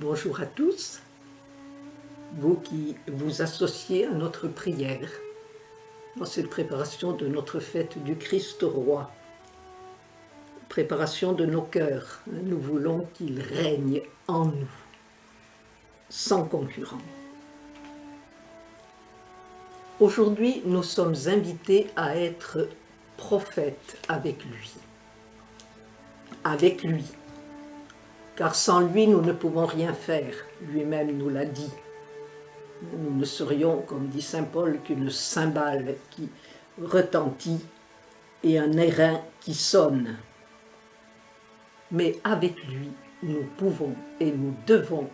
Bonjour à tous, vous qui vous associez à notre prière dans cette préparation de notre fête du Christ roi, préparation de nos cœurs. Nous voulons qu'il règne en nous, sans concurrent. Aujourd'hui, nous sommes invités à être prophètes avec lui. Avec lui. Car sans lui, nous ne pouvons rien faire. Lui-même nous l'a dit. Nous ne serions, comme dit saint Paul, qu'une cymbale qui retentit et un airain qui sonne. Mais avec lui, nous pouvons et nous devons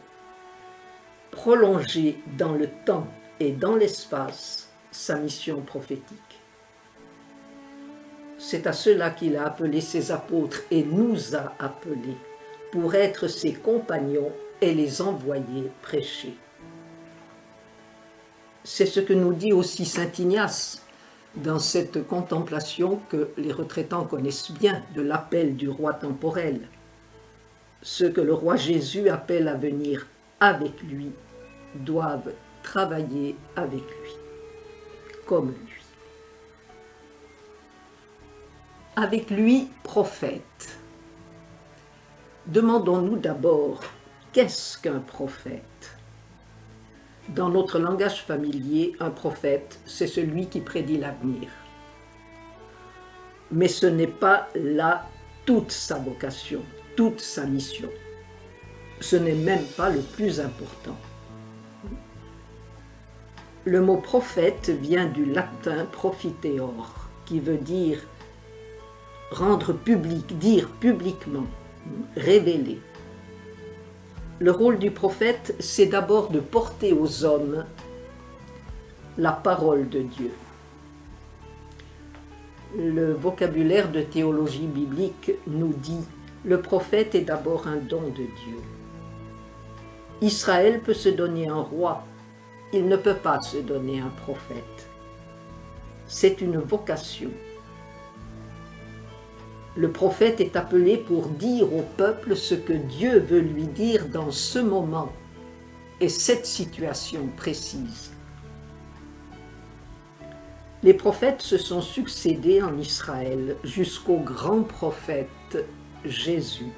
prolonger dans le temps et dans l'espace sa mission prophétique. C'est à cela qu'il a appelé ses apôtres et nous a appelés pour être ses compagnons et les envoyer prêcher. C'est ce que nous dit aussi saint Ignace dans cette contemplation que les retraitants connaissent bien de l'appel du roi temporel. Ceux que le roi Jésus appelle à venir avec lui doivent travailler avec lui, comme lui. Avec lui, prophète. Demandons-nous d'abord, qu'est-ce qu'un prophète? Dans notre langage familier, un prophète, c'est celui qui prédit l'avenir. Mais ce n'est pas là toute sa vocation, toute sa mission. Ce n'est même pas le plus important. Le mot prophète vient du latin profiteor, qui veut dire rendre public, dire publiquement, révéler. Le rôle du prophète, c'est d'abord de porter aux hommes la parole de Dieu. Le vocabulaire de théologie biblique nous dit « Le prophète est d'abord un don de Dieu. Israël peut se donner un roi, il ne peut pas se donner un prophète. C'est une vocation. Le prophète est appelé pour dire au peuple ce que Dieu veut lui dire dans ce moment et cette situation précise. Les prophètes se sont succédés en Israël jusqu'au grand prophète Jésus,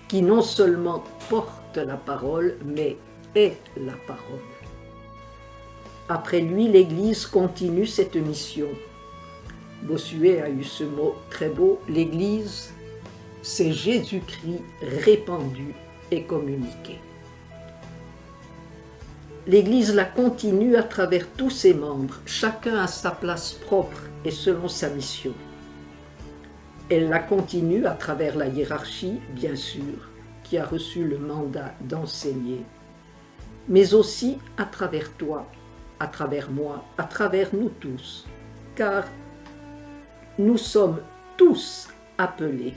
qui non seulement porte la parole, mais est la parole. Après lui, l'Église continue cette mission. Bossuet a eu ce mot très beau, l'Église, c'est Jésus-Christ répandu et communiqué. L'Église la continue à travers tous ses membres, chacun à sa place propre et selon sa mission. Elle la continue à travers la hiérarchie, bien sûr, qui a reçu le mandat d'enseigner, mais aussi à travers toi, à travers moi, à travers nous tous, car nous sommes tous appelés,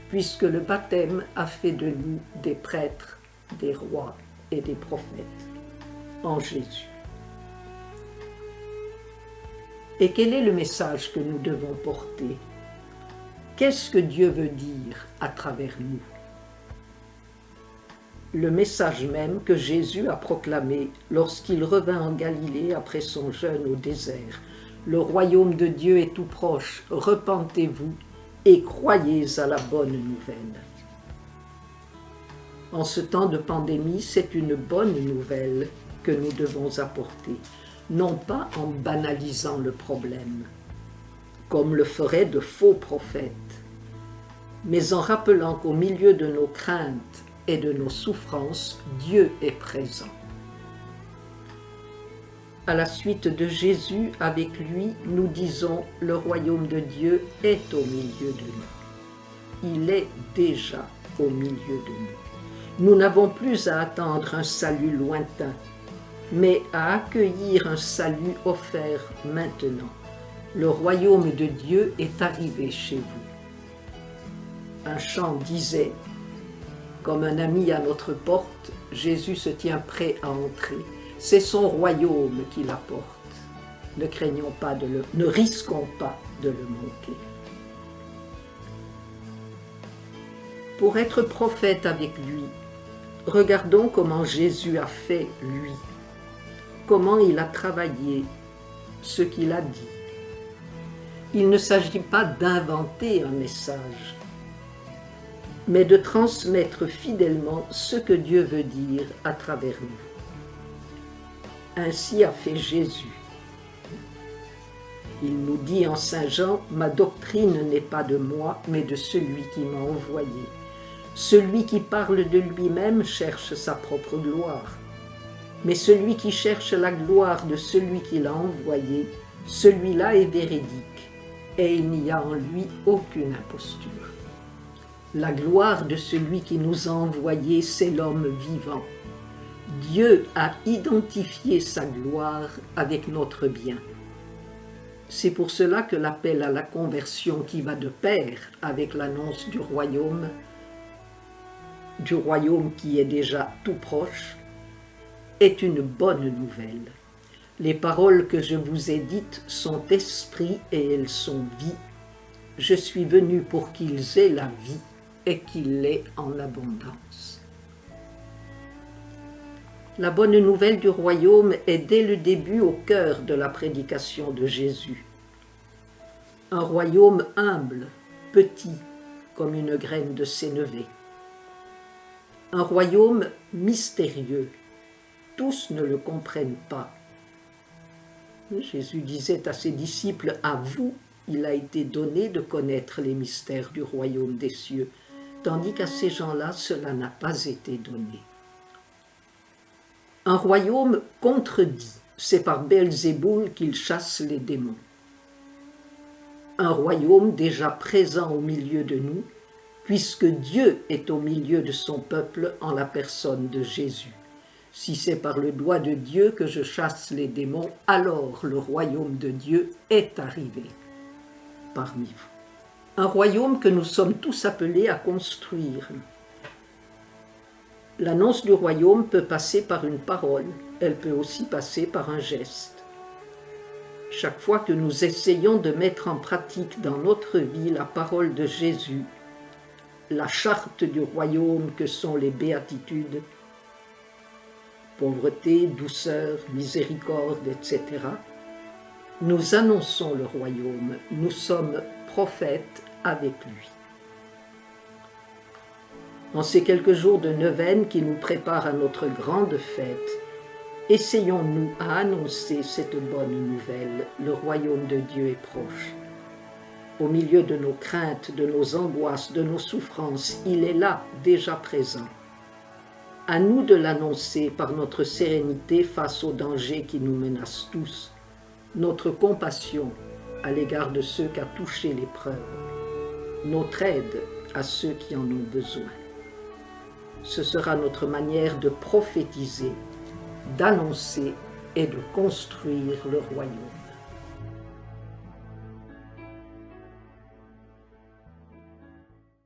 puisque le baptême a fait de nous des prêtres, des rois et des prophètes, en Jésus. Et quel est le message que nous devons porter? Qu'est-ce que Dieu veut dire à travers nous? Le message même que Jésus a proclamé lorsqu'il revint en Galilée après son jeûne au désert. Le royaume de Dieu est tout proche, repentez-vous et croyez à la bonne nouvelle. En ce temps de pandémie, c'est une bonne nouvelle que nous devons apporter, non pas en banalisant le problème, comme le feraient de faux prophètes, mais en rappelant qu'au milieu de nos craintes et de nos souffrances, Dieu est présent. À la suite de Jésus, avec lui, nous disons « Le royaume de Dieu est au milieu de nous. Il est déjà au milieu de nous. Nous n'avons plus à attendre un salut lointain, mais à accueillir un salut offert maintenant. Le royaume de Dieu est arrivé chez vous. » Un chant disait « Comme un ami à notre porte, Jésus se tient prêt à entrer. C'est son royaume qu'il apporte. Ne craignons pas ne risquons pas de le manquer. » Pour être prophète avec lui, Regardons comment Jésus a fait, lui, comment il a travaillé, ce qu'il a dit. Il ne s'agit pas d'inventer un message, mais de transmettre fidèlement ce que Dieu veut dire à travers nous. Ainsi a fait Jésus. Il nous dit en Saint Jean, « Ma doctrine n'est pas de moi, mais de celui qui m'a envoyé. Celui qui parle de lui-même cherche sa propre gloire. Mais celui qui cherche la gloire de celui qui l'a envoyé, celui-là est véridique, et il n'y a en lui aucune imposture. La gloire de celui qui nous a envoyés, c'est l'homme vivant. Dieu a identifié sa gloire avec notre bien. C'est pour cela que l'appel à la conversion qui va de pair avec l'annonce du royaume qui est déjà tout proche, est une bonne nouvelle. Les paroles que je vous ai dites sont esprit et elles sont vie. Je suis venu pour qu'ils aient la vie et qu'il l'ait en abondance. La bonne nouvelle du royaume est dès le début au cœur de la prédication de Jésus. Un royaume humble, petit, comme une graine de sénévé. Un royaume mystérieux. Tous ne le comprennent pas. Jésus disait à ses disciples, « À vous, il a été donné de connaître les mystères du royaume des cieux, tandis qu'à ces gens-là, cela n'a pas été donné. » Un royaume contredit, c'est par Belzéboul qu'il chasse les démons. Un royaume déjà présent au milieu de nous, puisque Dieu est au milieu de son peuple en la personne de Jésus. Si c'est par le doigt de Dieu que je chasse les démons, alors le royaume de Dieu est arrivé parmi vous. Un royaume que nous sommes tous appelés à construire. L'annonce du royaume peut passer par une parole, elle peut aussi passer par un geste. Chaque fois que nous essayons de mettre en pratique dans notre vie la parole de Jésus, la charte du royaume que sont les béatitudes, pauvreté, douceur, miséricorde, etc., nous annonçons le royaume, nous sommes prophètes avec lui. En ces quelques jours de neuvaine qui nous préparent à notre grande fête, essayons-nous à annoncer cette bonne nouvelle, le royaume de Dieu est proche. Au milieu de nos craintes, de nos angoisses, de nos souffrances, il est là, déjà présent. À nous de l'annoncer par notre sérénité face aux dangers qui nous menacent tous, notre compassion à l'égard de ceux qu'a touché l'épreuve, notre aide à ceux qui en ont besoin. Ce sera notre manière de prophétiser, d'annoncer et de construire le royaume.